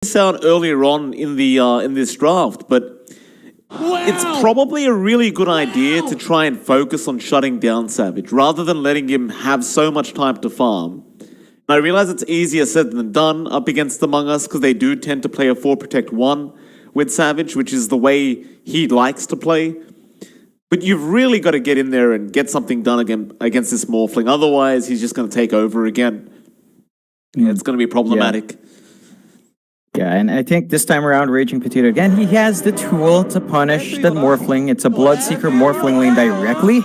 this out earlier on in this draft, but it's probably a really good idea to try and focus on shutting down Savage rather than letting him have so much time to farm. And I realize it's easier said than done up against Among Us because they do tend to play a 4 Protect 1 with Savage, which is the way he likes to play. But you've really got to get in there and get something done against this Morphling. Otherwise, he's just going to take over again. Yeah, it's going to be problematic. Yeah, and I think this time around, Raging Potato, again, he has the tool to punish that Morphling. It's a Bloodseeker Morphling lane directly.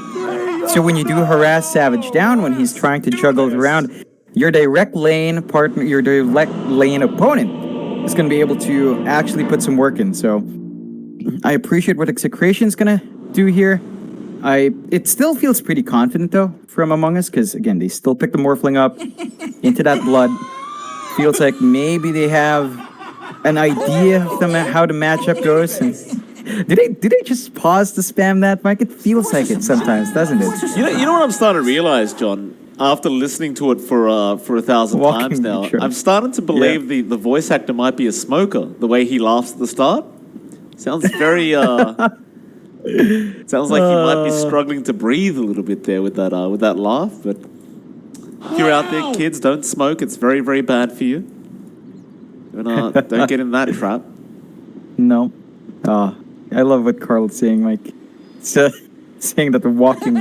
So when you do harass Savage down, when he's trying to juggle it around, your direct lane partner, your direct lane opponent is going to be able to actually put some work in. So I appreciate what EXECRATION is going to do here. It still feels pretty confident, though, from Among Us, because, again, they still pick the Morphling up into that blood. Feels like maybe they have an idea of how the matchup goes. And did they just pause to spam that, Mike? It feels like it sometimes, doesn't it? You know what I'm starting to realize, John? After listening to it for 1,000 times now, I'm starting to believe the voice actor might be a smoker. The way he laughs at the start sounds very. Sounds like he might be struggling to breathe a little bit there with that laugh. But if you're out there, kids, don't smoke. It's very, very bad for you. Don't get in that trap. No. I love what Carl's saying, Mike. Saying that the walking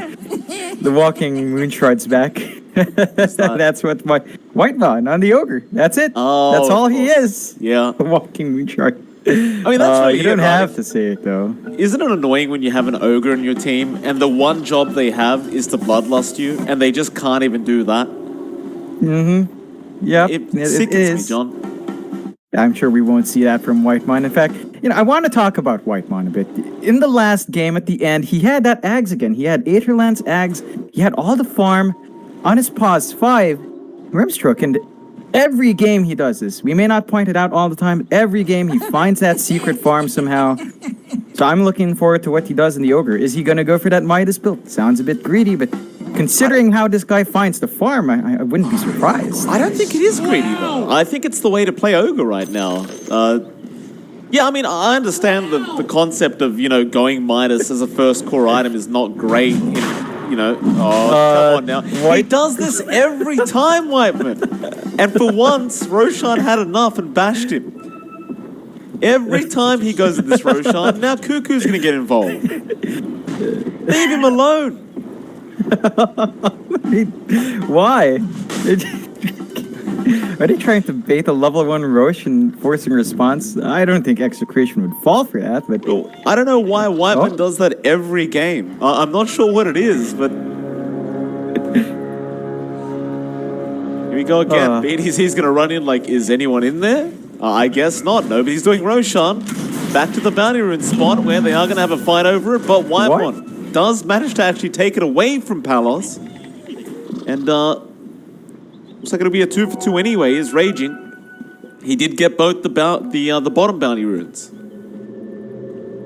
Moonshard's back. That's what Whitemon on the Ogre. That's it. Oh, that's all he is. Yeah. The walking Moonshard. I mean, that's really you don't have to say it, though. Isn't it annoying when you have an Ogre in your team and the one job they have is to bloodlust you and they just can't even do that? Mm-hmm. Yeah, it sickens me, John. I'm sure we won't see that from Whitemon. In fact, I want to talk about Whitemon a bit. In the last game at the end, he had that Ags again. He had Aetherlance Ags. He had all the farm on his pause 5 Rimstroke, and every game he does this. We may not point it out all the time, but every game he finds that secret farm somehow. So I'm looking forward to what he does in the Ogre. Is he going to go for that Midas build? Sounds a bit greedy, but considering how this guy finds the farm, I wouldn't be surprised. I don't think it is greedy, though. I think it's the way to play Ogre right now. Yeah, I mean, I understand the concept of, going Midas as a first core item is not great. Come on now. He does this every time, Whiteman. And for once, Roshan had enough and bashed him. Every time he goes at this Roshan, now Cuckoo's going to get involved. Leave him alone. Why? Are they trying to bait a level 1 Roche and forcing response? I don't think EXECRATION would fall for that, but... I don't know why Whiteman does that every game. I'm not sure what it is, but... Here we go again. He's going to run in like, is anyone in there? I guess not. Nobody's doing Roshan. Back to the bounty rune spot where they are going to have a fight over it, but Whiteman does manage to actually take it away from Palos. And, looks like it'll be a 2 for 2 anyway, is Raging. He did get both the bottom bounty runes.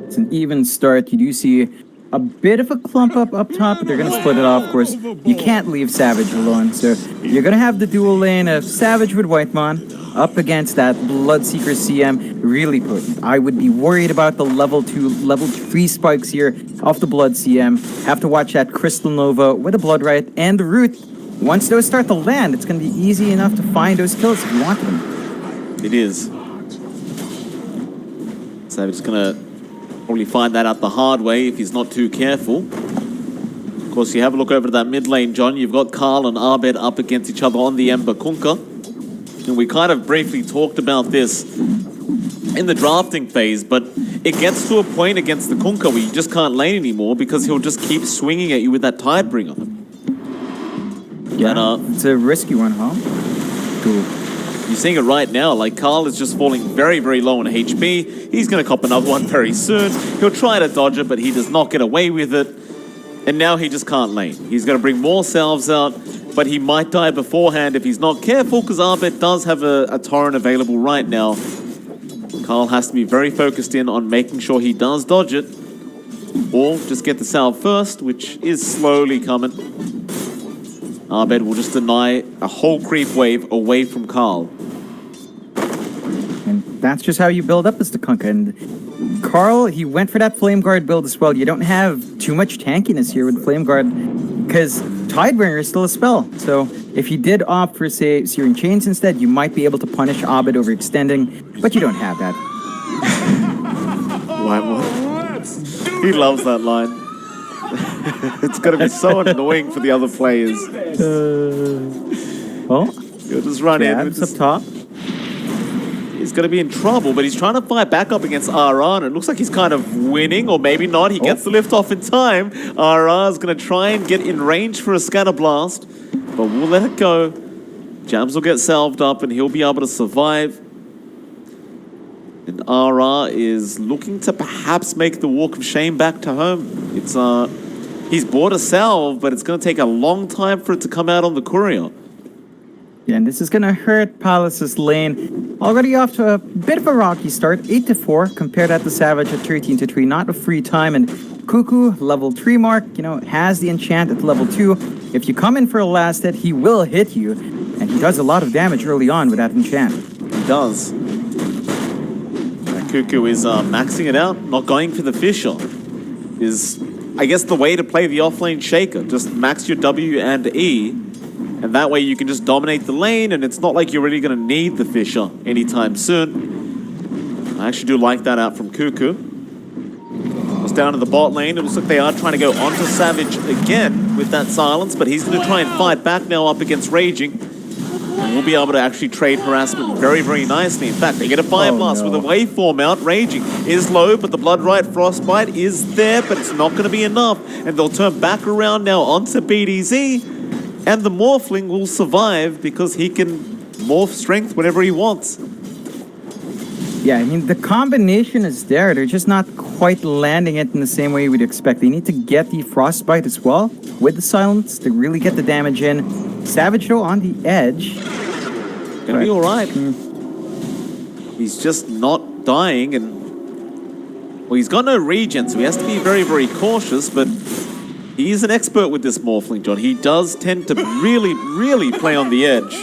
It's an even start. You do see a bit of a clump up top, but they're going to split it off, of course. You can't leave Savage alone, so you're going to have the dual lane of Savage with Whitemon up against that Bloodseeker CM. Really potent. I would be worried about the level 2, level 3 spikes here off the Blood CM. Have to watch that Crystal Nova with a Blood Riot and the Root. Once those start to land, it's going to be easy enough to find those kills if you want them. It is. Savage is going to probably find that out the hard way if he's not too careful. Of course, you have a look over to that mid lane, John. You've got Carl and Abed up against each other on the Ember Kunkka. And we kind of briefly talked about this in the drafting phase, but it gets to a point against the Kunkka where you just can't lane anymore because he'll just keep swinging at you with that Tidebringer. Yeah, and, it's a risky one, huh? Cool. You're seeing it right now. Like, Carl is just falling very, very low on HP. He's going to cop another one very soon. He'll try to dodge it, but he does not get away with it. And now he just can't lane. He's going to bring more salves out, but he might die beforehand if he's not careful, because Arbet does have a torrent available right now. Carl has to be very focused in on making sure he does dodge it, or just get the salve first, which is slowly coming. Arbed will just deny a whole creep wave away from Carl. And that's just how you build up as the Kunkka. And Carl, he went for that Flame Guard build as well. You don't have too much tankiness here with Flame Guard because Tidebringer is still a spell. So if you did opt for, say, Searing Chains instead, you might be able to punish Abed overextending, but you don't have that. He loves that line. It's going to be so annoying for the other players. Well, You'll just run in with up top. He's going to be in trouble, but he's trying to fight back up against RR, and it looks like he's kind of winning, or maybe not. He gets the lift off in time. RR is going to try and get in range for a Scatter Blast, but we'll let it go. Jabs will get salved up, and he'll be able to survive. And RR is looking to perhaps make the walk of shame back to home. It's he's bought a salve, but it's going to take a long time for it to come out on the courier. Yeah, and this is going to hurt Palace's lane. Already off to a bit of a rocky start, 8-4. Compare that to Savage at 13-3, not a free time. And Cuckoo, level 3 mark, has the enchant at level 2. If you come in for a last hit, he will hit you. And he does a lot of damage early on with that enchant. He does. Cuckoo is maxing it out, not going for the Fisher. Is, I guess, the way to play the offlane Shaker. Just max your W and E, and that way you can just dominate the lane, and it's not like you're really going to need the Fisher anytime soon. I actually do like that out from Cuckoo. Goes down to the bot lane. It looks like they are trying to go onto Savage again with that silence, but he's going to try and fight back now up against Raging. And we'll be able to actually trade harassment very, very nicely. In fact, they get a Fire Blast with a waveform out. Raging is low, but the Bloodright Frostbite is there, but it's not going to be enough. And they'll turn back around now onto BDZ. And the Morphling will survive because he can morph strength whenever he wants. Yeah, I mean, the combination is there. They're just not quite landing it in the same way you would expect. They need to get the Frostbite as well with the silence to really get the damage in. Savage, though, on the edge. Gonna be all right. He's just not dying, and well, he's got no regen, so he has to be very, very cautious, but he is an expert with this Morphling, John. He does tend to really, really play on the edge.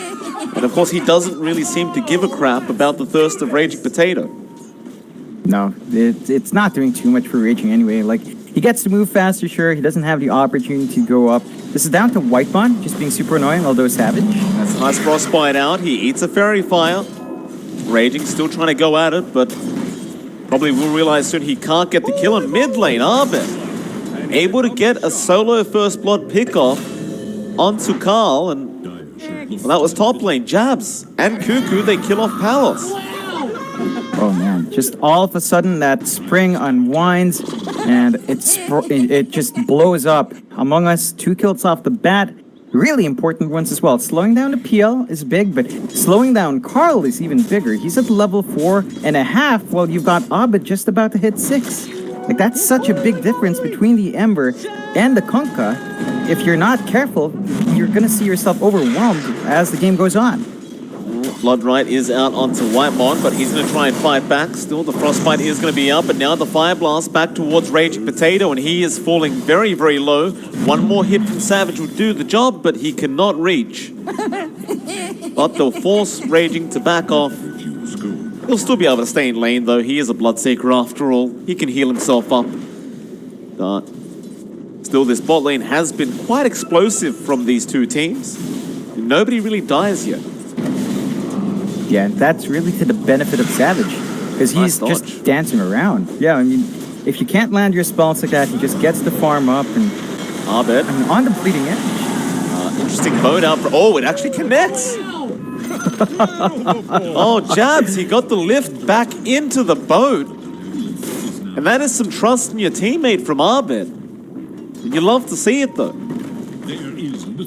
And of course, he doesn't really seem to give a crap about the thirst of Raging Potato. No, it's not doing too much for Raging anyway. Like, he gets to move faster, sure. He doesn't have the opportunity to go up. This is down to Whitebond, just being super annoying, although Savage. That's a nice Frostbite out. He eats a Fairy Fire. Raging still trying to go at it, but probably will realize soon he can't get the kill in mid lane. Abed able to get a solo First Blood pickoff onto Carl, and well, that was top lane. Jabs and Cuckoo, they kill off Palos. Oh man, just all of a sudden that spring unwinds and it just blows up. Among Us, 2 kills off the bat. Really important ones as well. Slowing down the PL is big, but slowing down Carl is even bigger. He's at level 4.5 while you've got Abed just about to hit 6. Like, that's such a big difference between the Ember and the Kunkka. If you're not careful, you're going to see yourself overwhelmed as the game goes on. Bloodright is out onto Whitemon, but he's going to try and fight back. Still, the Frostbite is going to be up, and now the Fire Blast back towards Raging Potato, and he is falling very, very low. One more hit from Savage will do the job, but he cannot reach. But they'll force Raging to back off. He'll still be able to stay in lane, though. He is a Bloodseeker after all. He can heal himself up. But still, this bot lane has been quite explosive from these two teams. Nobody really dies yet. Yeah, and that's really to the benefit of Savage, because he's just dancing around. Yeah, I mean, if you can't land your spells like that, he just gets the farm up and Abed. On the bleeding edge. Interesting boat out. Oh, it actually connects. Oh, Jabs, he got the lift back into the boat. And that is some trust in your teammate from Abed. You love to see it, though.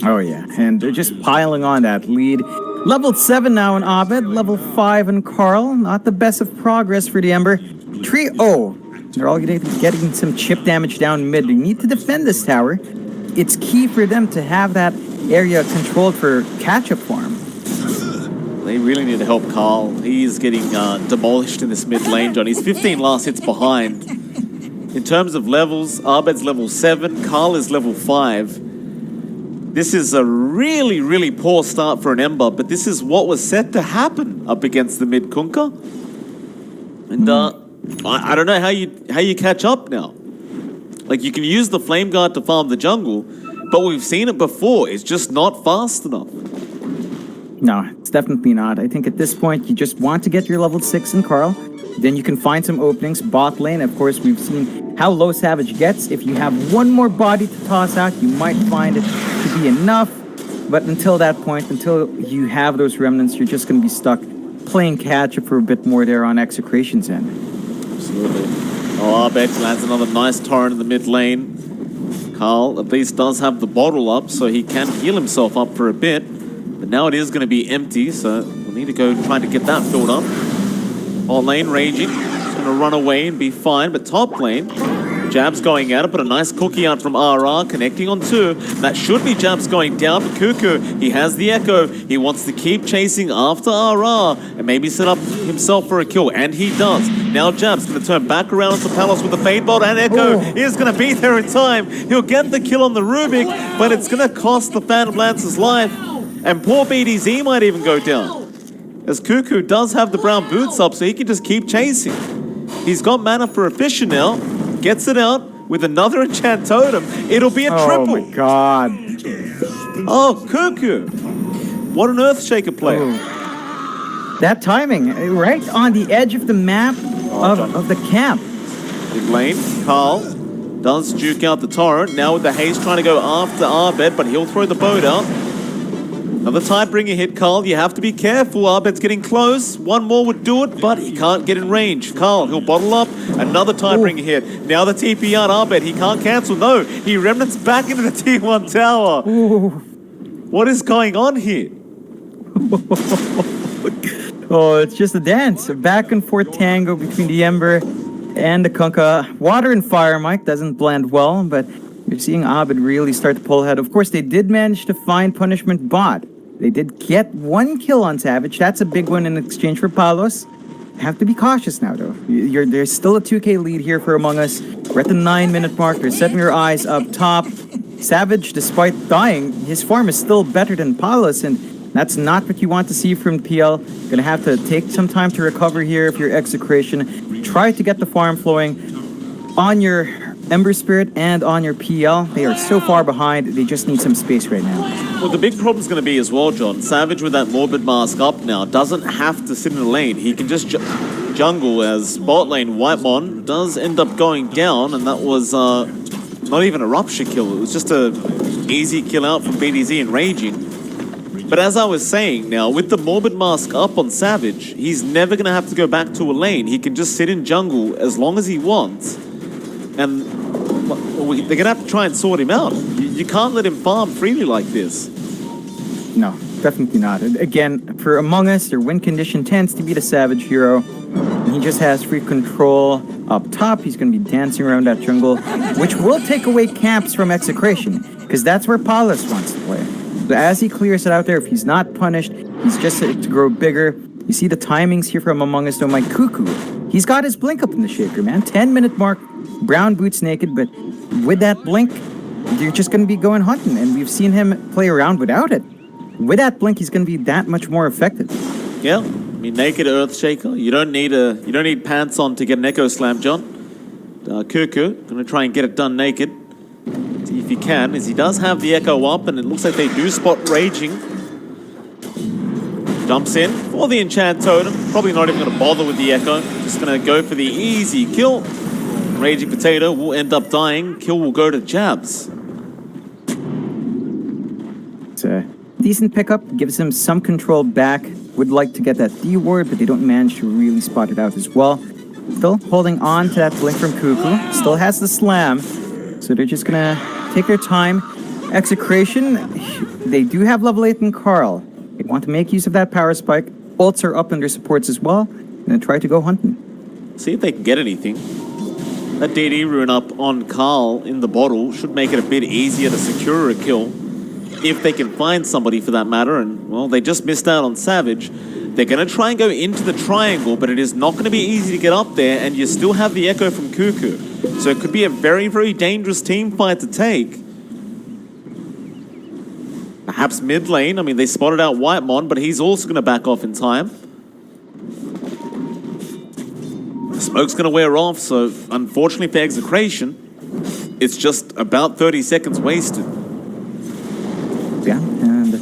Oh, yeah, and they're just piling on that lead. Level 7 now in Abed, level 5 in Carl. Not the best of progress for the Ember. 3-0. They're all getting some chip damage down mid. They need to defend this tower. It's key for them to have that area controlled for catch-up farm. They really need to help Carl. He's getting demolished in this mid lane, John. He's 15 last hits behind. In terms of levels, Abed's level 7, Carl is level 5. This is a really, really poor start for an Ember, but this is what was set to happen up against the mid Kunkka. And I don't know how you catch up now. Like, you can use the Flame Guard to farm the jungle, but we've seen it before. It's just not fast enough. No, it's definitely not. I think at this point, you just want to get your level 6 in Carl. Then you can find some openings. Bot lane, of course, we've seen how low Savage gets. If you have one more body to toss out, you might find it to be enough. But until that point, until you have those remnants, you're just going to be stuck playing catch-up for a bit more there on Execration's end. Absolutely. Oh, Arbex lands another nice torrent in the mid lane. Carl at least does have the bottle up, so he can heal himself up for a bit. But now it is going to be empty, so we'll need to go try to get that filled up. Bot lane raging. It's going to run away and be fine, but top lane, Jabs going at it, but a nice cookie out from RR, connecting on 2. That should be Jabs going down, but Cuckoo, he has the Echo. He wants to keep chasing after RR and maybe set up himself for a kill, and he does. Now Jabs going to turn back around to Palos with the Fade Bolt, and Echo is going to be there in time. He'll get the kill on the Rubik, but it's going to cost the Phantom Lancer's life, and poor BDZ might even go down, as Cuckoo does have the brown boots up, so he can just keep chasing. He's got mana for a Fisher now. Gets it out with another enchant totem. It'll be a triple. Oh my god. Oh, Cuckoo. What an Earthshaker player. Oh. That timing, right on the edge of the map of the camp. Big lane, Carl does juke out the torrent. Now with the haste trying to go after Arbed, but he'll throw the boat out. Another Tidebringer hit, Carl. You have to be careful. Arbed's getting close. One more would do it, but he can't get in range. Carl, he'll bottle up. Another Tidebringer hit. Now the TP out Arbed. He can't cancel. No, he remnants back into the T1 tower. Ooh. What is going on here? Oh, it's just a dance. A back and forth tango between the Ember and the Kunkka. Water and fire, Mike, doesn't blend well, but you're seeing Abed really start to pull ahead. Of course, they did manage to find Punishment Bot. They did get one kill on Savage. That's a big one in exchange for Palos. Have to be cautious now, though. There's still a 2K lead here for Among Us. We're at the 9-minute mark. They're setting their eyes up top. Savage, despite dying, his form is still better than Palos, and that's not what you want to see from PL. Gonna have to take some time to recover here if you're Execration. Try to get the farm flowing on your Ember Spirit and on your PL. They are so far behind, they just need some space right now. Well, the big problem's going to be as well, John. Savage with that Morbid Mask up now doesn't have to sit in a lane. He can just jungle, as bot lane Whitemon does end up going down, and that was not even a Rupture kill. It was just a easy kill out from BDZ and Raging. But as I was saying now, with the Morbid Mask up on Savage, he's never going to have to go back to a lane. He can just sit in jungle as long as he wants. And they're going to have to try and sort him out. You can't let him farm freely like this. No, definitely not. Again, for Among Us, their win condition tends to be the Savage hero. And he just has free control up top. He's going to be dancing around that jungle, which will take away camps from Execration, because that's where Paulus wants to play. But as he clears it out there, if he's not punished, he's just set to grow bigger. You see the timings here from Among Us, though. My Cuckoo, he's got his blink up in the shaker, man. 10-minute mark, brown boots naked, but with that blink, you're just going to be going hunting, and we've seen him play around without it. With that blink, he's going to be that much more effective. Yeah, I mean, naked Earthshaker. You don't need pants on to get an Echo Slam, John. Cuckoo, going to try and get it done naked. See if he can, as he does have the Echo up, and it looks like they do spot Raging. Jumps in for the Enchant Totem. Probably not even going to bother with the Echo. Just going to go for the easy kill. Raging Potato will end up dying. Kill will go to Jabs. It's a decent pickup. Gives him some control back. Would like to get that D-ward, but they don't manage to really spot it out as well. Still holding on to that blink from Cuckoo. Still has the slam. So they're just going to take their time. Execration, they do have level 8 in Carl. They want to make use of that power spike. Ults are up in their supports as well. And try to go hunting. See if they can get anything. That DD rune up on Carl in the bottle should make it a bit easier to secure a kill. If they can find somebody for that matter. And, well, they just missed out on Savage. They're going to try and go into the triangle, but it is not going to be easy to get up there, and you still have the Echo from Cuckoo. So it could be a very, very dangerous team fight to take. Perhaps mid lane. I mean, they spotted out Whitemon, but he's also going to back off in time. The smoke's going to wear off, so unfortunately for Execration, it's just about 30 seconds wasted. Yeah, and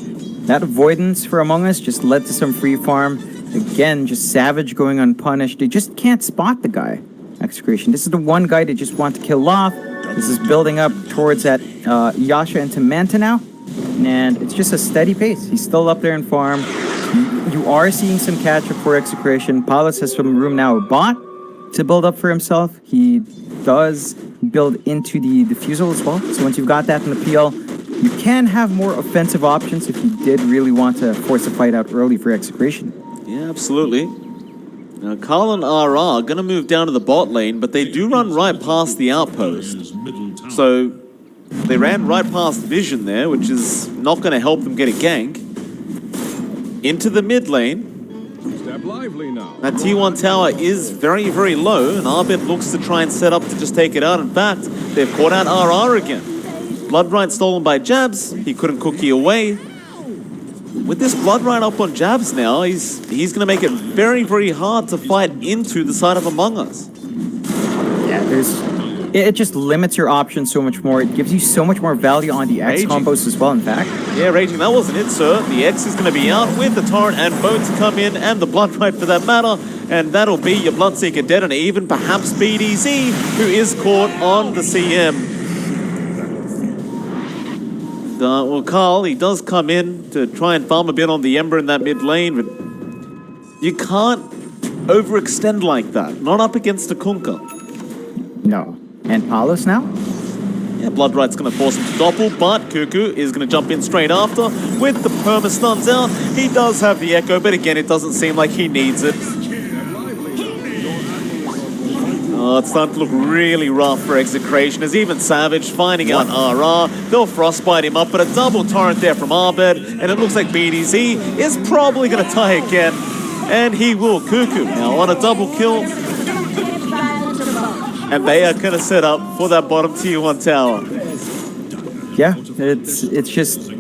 that avoidance for Among Us just led to some free farm. Again, just Savage going unpunished. They just can't spot the guy. Execration. This is the one guy they just want to kill off. This is building up towards that Yasha into Manta now. And it's just a steady pace. He's still up there in farm. You are seeing some catch-up for Execration. Paulus has some room now with bot to build up for himself. He does build into the defusal as well. So once you've got that in the PL, you can have more offensive options if you did really want to force a fight out early for Execration. Yeah, absolutely. Now, Carl and RR are going to move down to the bot lane, but they do run right past the outpost. So they ran right past Vision there, which is not going to help them get a gank. Into the mid lane. That T1 tower is very, very low, and Arbit looks to try and set up to just take it out. In fact, they've caught out RR again. Blood right stolen by Jabs. He couldn't cookie away. With this Blood right up on Jabs now, he's going to make it very, very hard to fight into the side of Among Us. Yeah, it just limits your options so much more. It gives you so much more value on the X combos as well, in fact. Yeah, Raging, that wasn't it, sir. The X is going to be out with the Torrent and Bone to come in, and the Blood right for that matter. And that'll be your Bloodseeker dead, and even perhaps BDZ, who is caught on the CM. Well, Carl, he does come in to try and farm a bit on the Ember in that mid lane, but you can't overextend like that. Not up against a Kunkka. No. And Paulus now? Yeah, Blood Right's going to force him to doppel, but Cuckoo is going to jump in straight after with the perma stuns out. He does have the Echo, but again, it doesn't seem like he needs it. Oh, it's starting to look really rough for Execration, as even Savage finding out RR. They'll frostbite him up, but a double torrent there from Arbed, and it looks like BDZ is probably going to tie again, and he will. Cuckoo now on a double kill, and they are going to set up for that bottom tier 1 tower. Yeah, it's just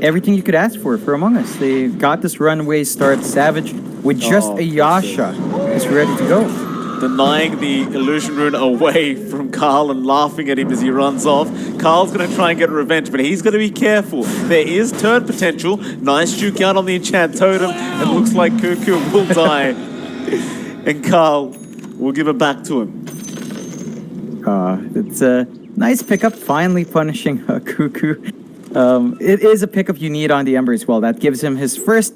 everything you could ask for Among Us. They got this runway start. Savage with just a Yasha is ready to go. Denying the illusion rune away from Carl and laughing at him as he runs off. Carl's going to try and get revenge, but he's going to be careful. There is turn potential. Nice juke out on the enchant totem. It looks like Cuckoo will die. And Carl will give it back to him. It's a nice pickup, finally punishing Cuckoo. It is a pickup you need on the Ember as well. That gives him his first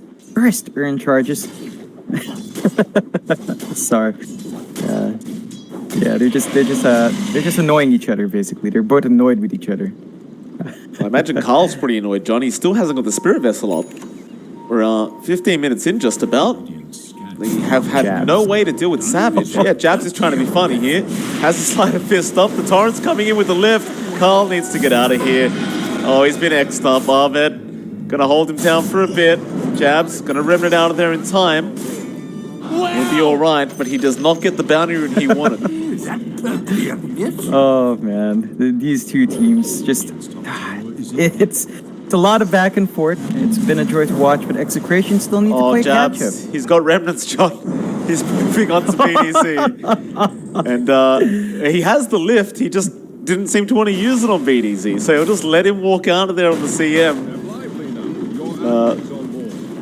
earn charges. Sorry. Yeah, they're just annoying each other, basically. They're both annoyed with each other. I imagine Carl's pretty annoyed, John. He still hasn't got the Spirit Vessel up. We're 15 minutes in, just about. They have had Jabs. no way to deal with Savage. Yeah, Jabs is trying to be funny here. Has a sleight of fist up. The Torrent's coming in with the lift. Carl needs to get out of here. Oh, he's been X'd up. Arbed gonna hold him down for a bit. Jabs gonna remnant out of there in time. He'll be alright, but he does not get the bounty rune he wanted. Oh man, these two teams just it's a lot of back and forth. It's been a joy to watch, but Execration still need to play Jabs, catch up. he's got remnants, John. He's moving on to BDC. And he has the lift, he just didn't seem to want to use it on BDC, so he'll just let him walk out of there on the CM.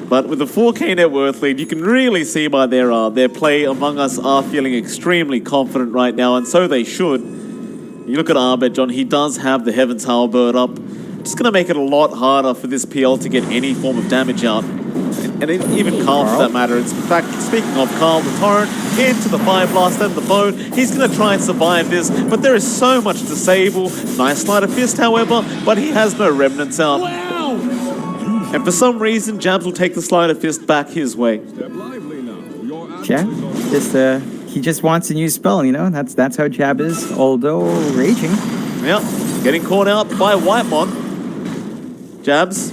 But with the 4K net worth lead, you can really see by their play Among Us are feeling extremely confident right now, and so they should. You look at Arbed, John, he does have the Heaven's Halberd up. It's going to make it a lot harder for this PL to get any form of damage out. And even Carl, for that matter. In fact, speaking of Carl, the Torrent into the Fire Blast and the Bone. He's going to try and survive this, but there is so much disable. Nice sleight of fist, however, but he has no remnants out. And for some reason, Jabs will take the sleight of fist back his way. Yeah, he just wants a new spell, you know? That's how Jab is, although raging. Yeah, getting caught out by Whitemon. Jabs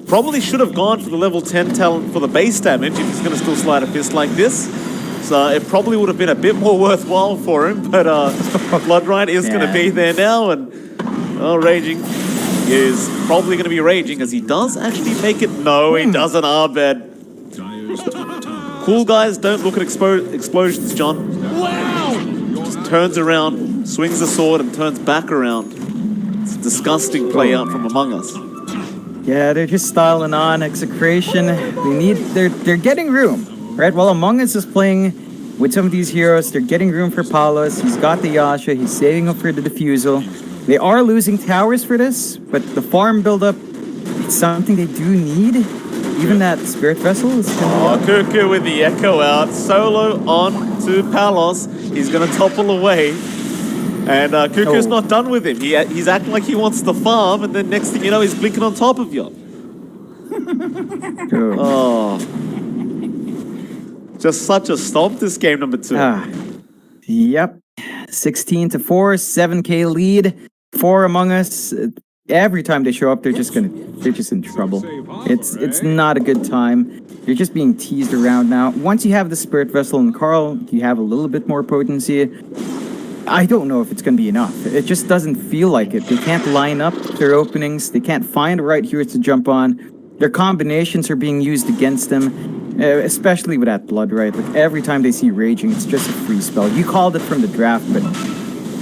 probably should have gone for the level 10 talent for the base damage if he's going to still slide a fist like this. So it probably would have been a bit more worthwhile for him, but Bloodright is going to be there now, and Raging is probably going to be raging as he does actually make it. No, he doesn't, Arbed. Cool guys don't look at explosions, John. Wow! just turns around, swings a sword, and turns back around. It's a disgusting play out from Among Us. Yeah, they're just styling on Execration. They're getting room, right? While Among Us is playing with some of these heroes, they're getting room for Palos. He's got the Yasha. He's saving up for the defusal. They are losing towers for this, but the farm buildup, it's something they do need. Even that Spirit Vessel is Cuckoo with the Echo out. Solo on to Palos. He's going to topple away. And Cuckoo's not done with him. He's acting like he wants the farm, and then next thing you know, he's blinking on top of you. Oh. Just such a stomp this game, number 2. Yep. 16-4, 7K lead for Among Us. Every time they show up, they're just in trouble. It's not a good time. You're just being teased around now. Once you have the Spirit Vessel and Carl, you have a little bit more potency. I don't know if it's going to be enough. It just doesn't feel like it. They can't line up their openings. They can't find the right heroes to jump on. Their combinations are being used against them, especially with that Blood, right? Like every time they see Raging, it's just a free spell. You called it from the draft, but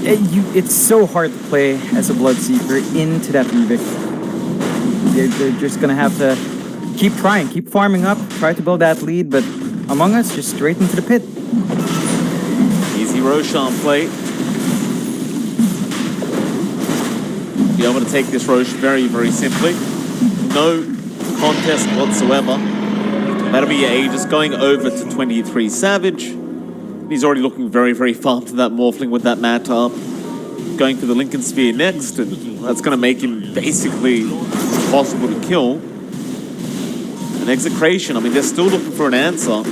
it's so hard to play as a Bloodseeker into that Rubik. They're just going to have to keep trying, keep farming up, try to build that lead, but Among Us just straight into the pit. Easy Roshan play. Be able to take this Rosh very, very simply. No contest whatsoever. That'll be Aegis going over to 23 Savage. He's already looking very, very far to that Morphling with that Matter. Going for the Lincoln Sphere next, and that's going to make him basically impossible to kill. An Execration, I mean, they're still looking for an answer.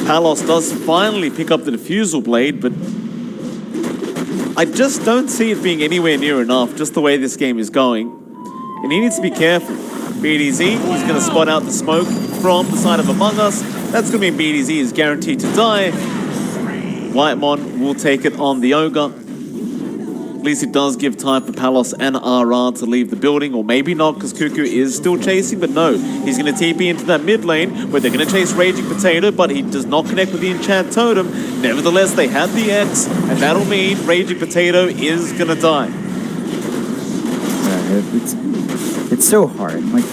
Palos does finally pick up the Diffusal Blade, but I just don't see it being anywhere near enough, just the way this game is going. And he needs to be careful. BDZ, he's going to spot out the smoke from the side of Among Us. That's going to mean BDZ is guaranteed to die. Whitemon will take it on the Ogre. At least it does give time for Palos and RR to leave the building, or maybe not, because Cuckoo is still chasing, but no. He's going to TP into that mid lane, where they're going to chase Raging Potato, but he does not connect with the Enchant Totem. Nevertheless, they have the X, and that'll mean Raging Potato is going to die. It's so hard. Like,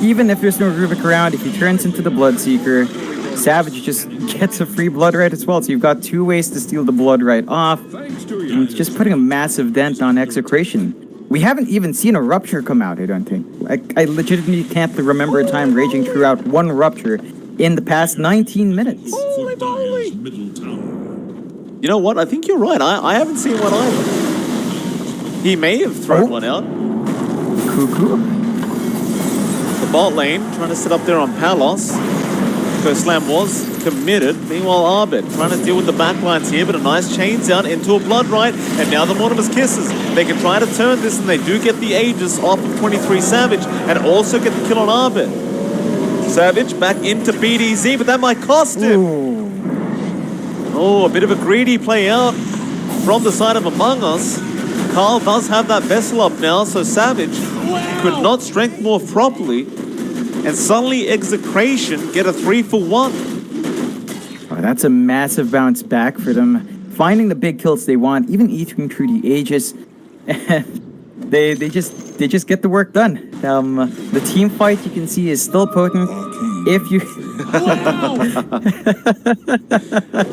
even if there's no Rubik around, if he turns into the Bloodseeker, Savage just gets a free Blood Right as well. So you've got 2 ways to steal the Blood Right off. And it's just putting a massive dent on Execration. We haven't even seen a Rupture come out, I don't think. I legitimately can't remember a time Raging threw out 1 Rupture in the past 19 minutes. Holy moly! You know what? I think you're right. I haven't seen one either. He may have thrown one out. Cuckoo. The bot lane, trying to sit up there on Palos. Slam was committed. Meanwhile, Arbit trying to deal with the backlines here, but a nice chains down into a Blood Right, and now the Mortimer's Kisses. They can try to turn this, and they do get the Aegis off of 23 Savage, and also get the kill on Arbit. Savage back into BDZ, but that might cost him. Ooh. Oh, a bit of a greedy play out from the side of Among Us. Carl does have that vessel up now, so Savage could not strength more properly. And suddenly Execration get a 3-for-1. Oh, that's a massive bounce back for them. Finding the big kills they want, even eating through the Aegis. they just get the work done. The team fight, you can see, is still potent. If you...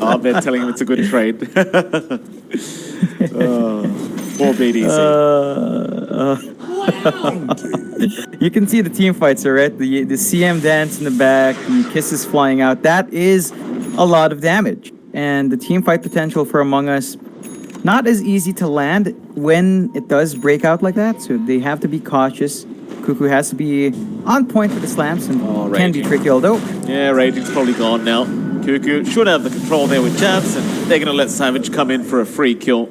Oh, they're telling him it's a good trade. Poor BDC. You can see the team fights, right? The CM dance in the back, the kisses flying out. That is a lot of damage. And the team fight potential for Among Us, not as easy to land when it does break out like that. So they have to be cautious. Cuckoo has to be on point with the slams and can be tricky, although... Yeah, Raging's probably gone now. Cuckoo should have the control there with jabs, and they're going to let Savage come in for a free kill.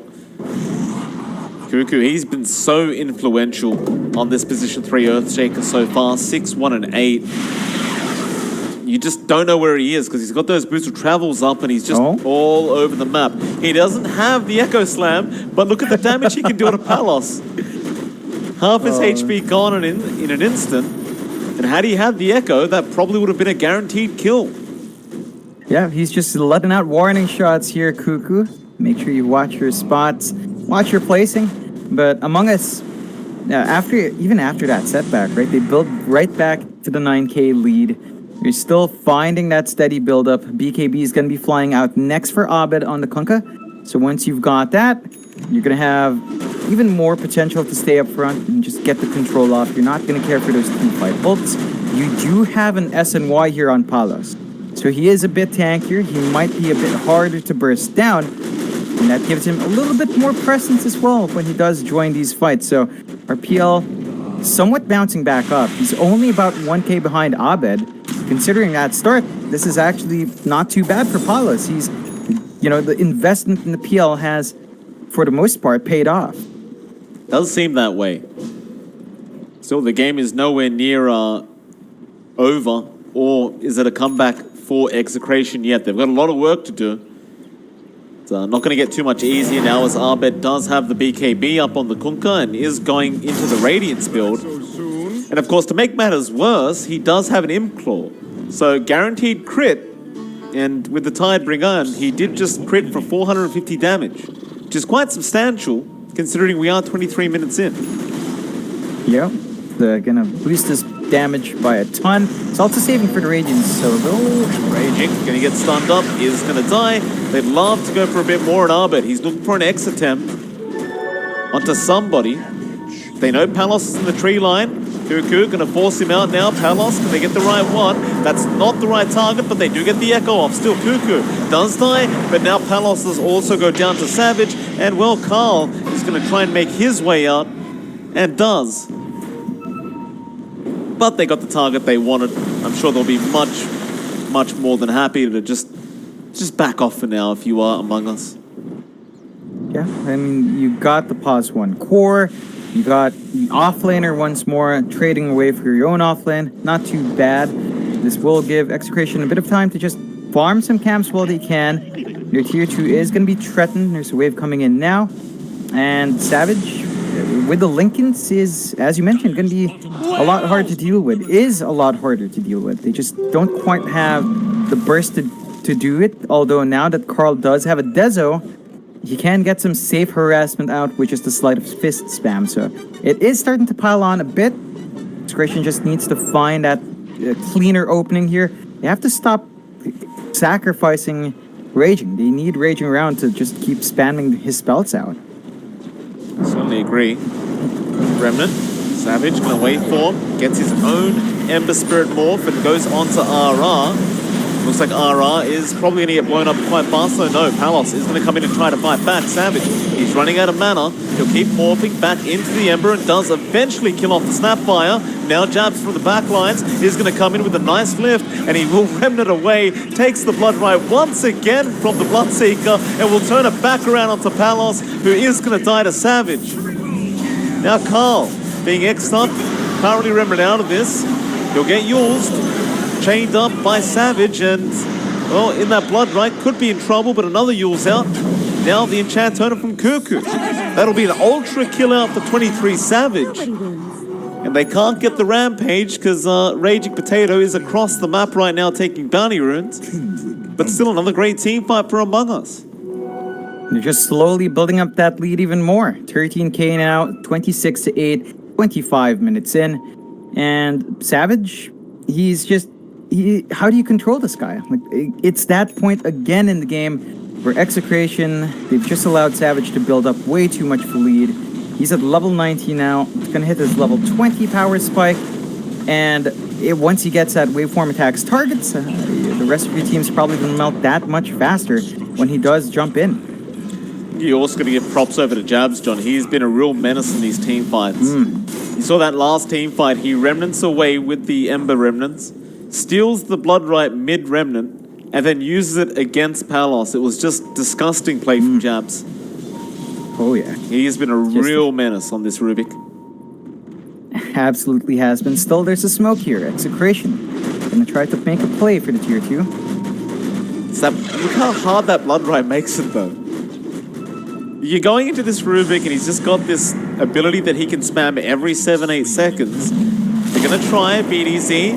Cuckoo, he's been so influential on this position 3 Earthshaker so far. 6, 1, and 8. You just don't know where he is because he's got those boots of travels up and he's just all over the map. He doesn't have the Echo Slam, but look at the damage he can do to Palos. Half his HP gone in an instant. And had he had the Echo, that probably would have been a guaranteed kill. Yeah, he's just letting out warning shots here, Cuckoo. Make sure you watch your spots, watch your placing. But Among Us, even after that setback, right? They build right back to the 9K lead. You're still finding that steady build-up. BKB is going to be flying out next for Abed on the Kunkka. So once you've got that, you're going to have even more potential to stay up front and just get the control off. You're not going to care for those team fight ults. You do have an SNY here on Palos. So he is a bit tankier. He might be a bit harder to burst down. And that gives him a little bit more presence as well when he does join these fights. So RPL somewhat bouncing back up. He's only about 1K behind Abed. Considering that start, this is actually not too bad for Palos. He's, the investment in the PL has, for the most part, paid off. Does seem that way. Still, the game is nowhere near over, or is it a comeback for Execration yet? They've got a lot of work to do. It's not going to get too much easier now, as Abed does have the BKB up on the Kunkka and is going into the Radiance build. And of course, to make matters worse, he does have an Imclaw. So guaranteed crit, and with the Tidebringer, he did just crit for 450 damage, which is quite substantial, considering we are 23 minutes in. Yeah, they're going to boost his damage by a ton. It's also saving for the Radiance, so Raging, going to get stunned up, is going to die. They'd love to go for a bit more at Abed. He's looking for an X attempt onto somebody. They know Palos is in the tree line. Cuckoo going to force him out now. Palos, can they get the right one? That's not the right target, but they do get the echo off. Still, Cuckoo does die, but now Palos does also go down to Savage. And, well, Carl is going to try and make his way out, and does. But they got the target they wanted. I'm sure they'll be much more than happy to just back off for now if you are Among Us. Yeah, I mean, you got the pause one core. You got the offlaner once more, trading away for your own offlane. Not too bad. This will give Execration a bit of time to just farm some camps while they can. Your tier 2 is going to be threatened. There's a wave coming in now. And Savage, with the Lincolns, is, as you mentioned, going to be a lot harder to deal with. Is a lot harder to deal with. They just don't quite have the burst to do it. Although now that Carl does have a Dezo, he can get some safe harassment out, which is the sleight of fist spam. So it is starting to pile on a bit. Execration just needs to find that cleaner opening here. They have to stop sacrificing Raging. They need Raging around to just keep spamming his spells out. Certainly agree. Remnant, Savage gonna wait for him, gets his own Ember Spirit morph and goes on to RR. Looks like RR is probably gonna get blown up quite fast, so no, Palos is gonna come in and try to fight back. Savage, he's running out of mana. He'll keep morphing back into the Ember and does eventually kill off the Snapfire. Now jabs from the back lines, is gonna come in with a nice lift, and he will Remnant away, takes the Blood Right once again from the Bloodseeker, and will turn it back around onto Palos, who is gonna die to Savage. Now Carl, being X'd up, can't really Remnant out of this. He'll get Yulzed, chained up by Savage, and, well, in that Blood Right, could be in trouble, but another Yule's out. Now the enchant turner from Cuckoo. That'll be an ultra kill out for 23 Savage. And they can't get the Rampage because Raging Potato is across the map right now taking bounty runes. But still another great team fight for Among Us. They're just slowly building up that lead even more. 13K now, 26 to 8, 25 minutes in. And Savage, he's just... how do you control this guy? Like, it's that point again in the game where Execration, they've just allowed Savage to build up way too much of a lead. He's at level 19 now. It's going to hit his level 20 power spike. And once he gets that waveform attacks targets, the rest of your team's probably going to melt that much faster when he does jump in. You're also going to give props over to Jabs, John. He's been a real menace in these team fights. You saw that last team fight. He remnants away with the Ember Remnants, steals the Blood Right mid Remnant, and then uses it against Palos. It was just disgusting play from Jabs. Oh, yeah. He's been a real menace on this Rubik. Absolutely has been. Still, there's a smoke here. Execration. Gonna try to make a play for the tier 2. Look how hard that Blood Right makes it, though. You're going into this Rubik, and he's just got this ability that he can spam every 7-8 seconds. They're gonna try BDZ.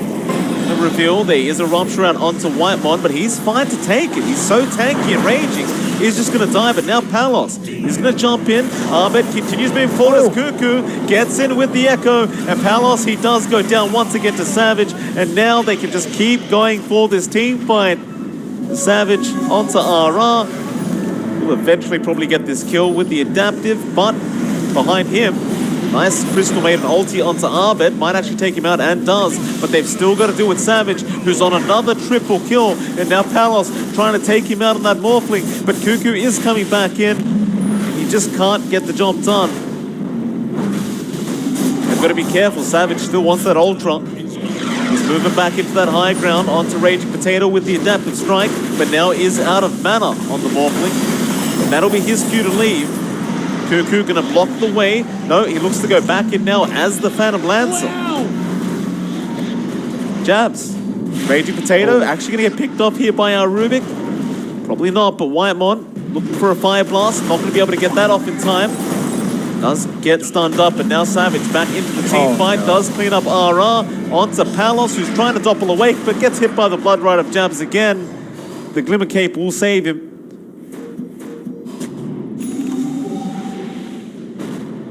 The reveal, there is a Rupture out onto Whitemon, but he's fine to take it. He's so tanky and Raging. is just going to die, but now Palos is going to jump in. Abed continues moving forward as Cuckoo gets in with the Echo, and Palos, he does go down once again to Savage, and now they can just keep going for this team fight. Savage onto RR. Will eventually probably get this kill with the adaptive, but behind him, nice Crystal made an ulti onto Abed, might actually take him out and does, but they've still got to deal with Savage, who's on another triple kill, and now Palos trying to take him out on that Morphling, but Cuckoo is coming back in. He just can't get the job done. They've got to be careful. Savage still wants that Ultra. He's moving back into that high ground onto Raging Potato with the adaptive strike, but now is out of mana on the Morphling. And that'll be his cue to leave. Cuckoo gonna block the way. No, he looks to go back in now as the Phantom Lancer. Jabs. Raging Potato actually gonna get picked off here by our Rubik. Probably not, but Whitemon looking for a Fire Blast. Not gonna be able to get that off in time. Does get stunned up, but now Savage back into the team fight. Does clean up RR onto Palos, who's trying to doppel awake, but gets hit by the Blood Rite of Jabs again. The Glimmer Cape will save him.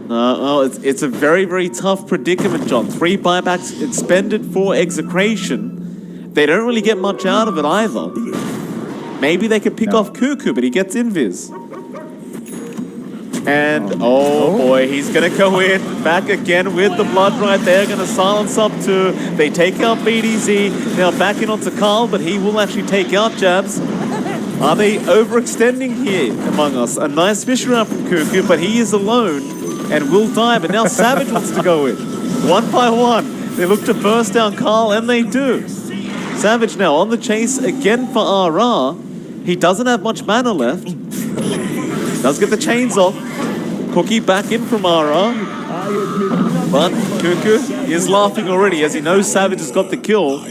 Well, it's a very, very tough predicament, John. 3 buybacks expended for Execration. They don't really get much out of it either. Maybe they could pick off Cuckoo, but he gets invis. And, oh boy, he's going to go in. Back again with the Blood Rite. They're going to silence up too. They take out BDZ. Now back in onto Carl, but he will actually take out Jabs. Are they overextending here among us? A nice fish round from Cuckoo, but he is alone and will die. But now Savage wants to go in. 1 by 1. They look to burst down Carl, and they do. Savage now on the chase again for RR. He doesn't have much mana left. Does get the chains off. Cookie back in from RR. But Cuckoo is laughing already as he knows Savage has got the kill.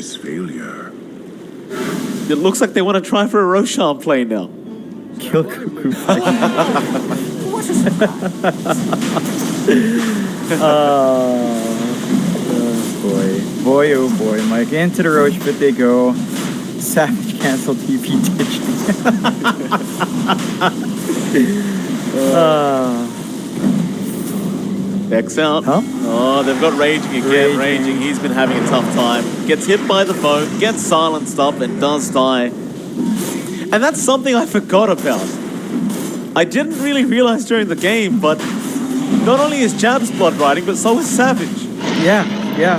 It looks like they want to try for a Roshan play now. Kill Cuckoo. Boy. Boy, oh boy. Mike, into the Roche pit they go. Savage canceled TP ditch. X out. Huh? Oh, they've got Raging again. Raging. He's been having a tough time. Gets hit by the phone, gets silenced up, and does die. And that's something I forgot about. I didn't really realize during the game, but not only is Jabs blood riding, but so is Savage. Yeah.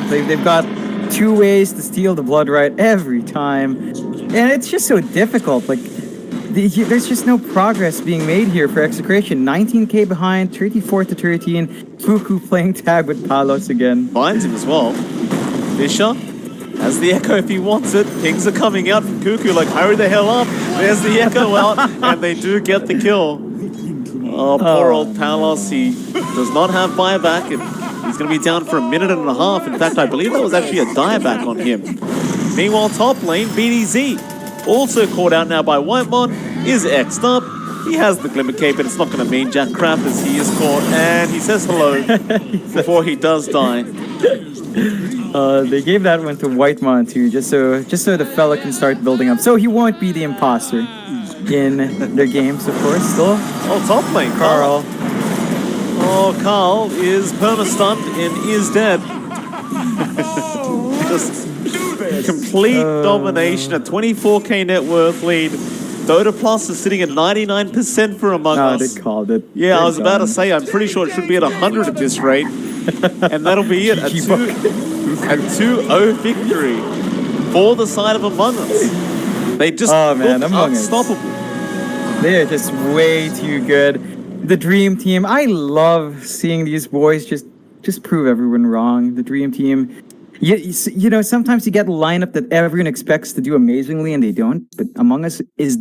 They've got 2 ways to steal the Blood Rite every time. And it's just so difficult. Like, there's just no progress being made here for Execration. 19k behind, 34 to 13. Cuckoo playing tag with Palos again. Finds him as well. Fisher has the Echo if he wants it. Pings are coming out from Cuckoo like, hurry the hell up. There's the Echo out, and they do get the kill. Oh, poor old Palos. He does not have buyback. He's going to be down for 1.5 minutes. In fact, I believe that was actually a dieback on him. Meanwhile, top lane, BDZ. Also caught out now by Whitemon, is X'd up. He has the Glimmer Cape, but it's not going to mean jack crap as he is caught. And he says hello before he does die. They gave that one to Whitemon too, just so the fella can start building up. So he won't be the imposter in their games, of course. Still. Oh, top lane, Carl. Oh, Carl is perma-stunned and is dead. Just complete domination, a 24k net worth lead. Dota Plus is sitting at 99% for Among Us. They called it. Yeah, I was about to say, I'm pretty sure it should be at 100 at this rate. And that'll be it. A 2-0 victory for the side of Among Us. They just look unstoppable. They are just way too good. The Dream Team, I love seeing these boys just prove everyone wrong. The Dream Team, you know, sometimes you get a lineup that everyone expects to do amazingly and they don't, but Among Us is